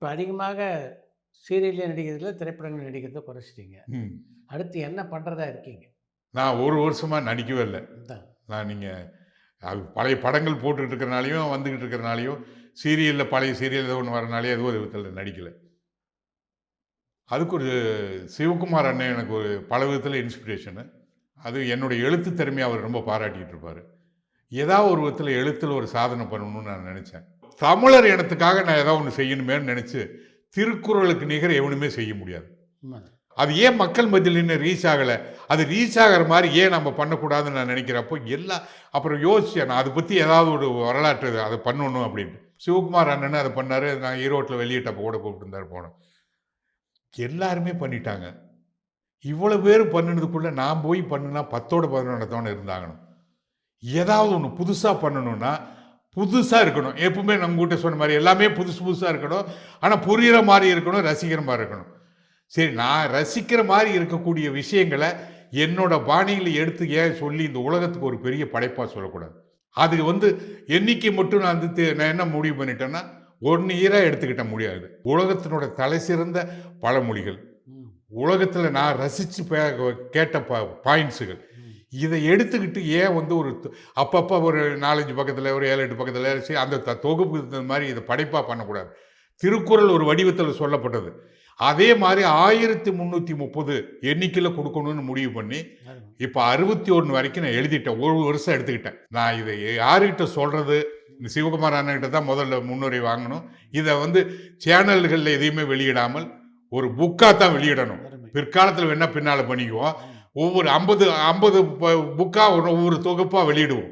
இப்போ அதிகமாக சீரியல்ல நடிக்கிறதில்ல, திரைப்படங்கள் நடிக்கிறத குறைச்சிட்டீங்க. ம். அடுத்து என்ன பண்ணுறதா இருக்கீங்க? நான் 1 வருஷமா நடிக்கவே இல்ல. அதான். நீங்க அது பழைய படங்கள் போட்டுட்டு இருக்கிறனாலயும், வந்துகிட்டு இருக்கிறனாலயும், சீரியல்ல பழைய சீரியல் ஏதோ ஒண்ணு வரனாலயோ ஏதோ ஒரு விதத்தில நடிக்கல. அதுக்கு ஒரு சிவகுமார் அண்ணன் எனக்கு ஒரு பல விதத்தில இன்ஸ்பிரேஷனு. அது என்னுடைய எழுத்து திறமைய அவர் ரொம்ப பாராட்டிட்டு இருப்பாரு. ஏதாவது ஒரு விதத்தில எழுத்துல ஒரு சாதனை பண்ணணும்னு நான் நெனச்சேன். தமிழர் இனத்துக்காக நான் ஏதாவது ஒண்ணு செய்யணுமேன்னு நெனச்சு, திருக்குறளுக்கு நிகர் எவனுமே செய்ய முடியாது. உண்மதான். அது ஏன் மக்கள் மத்தியில இன்னும் ரீச் ஆகல? அது ரீச் ஆகுற மாரி ஏன் நம்ம பண்ணக்கூடாதுன்னு நான் நெனைக்கிறப்போ, அப்புறம் யோசிச்சேன். நான் அத பத்தி ஏதாவது ஒரு வரலாற்று அத பண்ணணும் அப்டின்ட்டு. சிவகுமார் அண்ணனும் அத பண்ணாரு. நான் ஈரோட்ல வெளியிட்டப்ப கூட கூப்பிட்டுருந்தாரு போனோம். எல்லாருமே பண்ணிட்டாங்க. இவ்வளவு பேரு பண்ணுனதுக்குள்ள நான் போய் பண்ணுனா 10ஓட 11 இருந்தாகணும். ஏதாவது ஒண்ணு புதுசா பண்ணணும்னா, புதுசா இருக்கணும். எப்பவுமே நம்ம கிட்ட சொன்ன மாரி எல்லாமே புதுசு புதுசா இருக்கணும். ஆனா புரியிற மாரி இருக்கணும், ரசிக்கிற மாரி இருக்கணும். சரி, நான் ரசிக்கிற மாரி இருக்கக்கூடிய விஷயங்கள என்னோட பாணியில எடுத்து ஏன் சொல்லி இந்த உலகத்துக்கு ஒரு பெரிய படைப்பா சொல்லக்கூடாது? அது எண்ணிக்கை மட்டும் நான் என்ன முடிவு பண்ணிட்டேன்னா, 1 இயரா எடுத்துக்கிட்ட முடியாது. உலகத்தினோட தலைசிறந்த பழமொழிகள். ம். உலகத்துல நான் ரசிச்சு கேட்ட பாயிண்ட்ஸுகள். ம். இத எடுத்துக்கிட்டு ஏன் ஒரு அப்பப்ப ஒரு 4, 5 பக்கத்துல, ஒரு 7, 8 பக்கத்துல அந்த தொகுப்பு மாரி இத படைப்பா பண்ணக்கூடாது. திருக்குறள் ஒரு வடிவத்துல சொல்லப்பட்டது. அதே மாரி 1330 எண்ணிக்கையில குடுக்கணும்னு முடிவு பண்ணி, அருமை. இப்ப 61 வரைக்கும் நான் எழுதிட்டேன். 1 வருஷம் எடுத்துக்கிட்டேன். நான் இத யாருகிட்ட சொல்றது? இந்த சிவகுமார் அண்ணன்கிட்ட தான் முதல்ல முன்னுரை வாங்கணும். இத சேனல்கள்ல எதையுமே வெளியிடாமல் ஒரு புக்கா தான் வெளியிடணும். அருமை. பிற்காலத்துல வேணா பின்னால பண்ணிக்குவோம். ஆமா. ஒவ்வொரு 50 புக்கா ஒவ்வொரு தொகுப்பா வெளியிடுவோம்.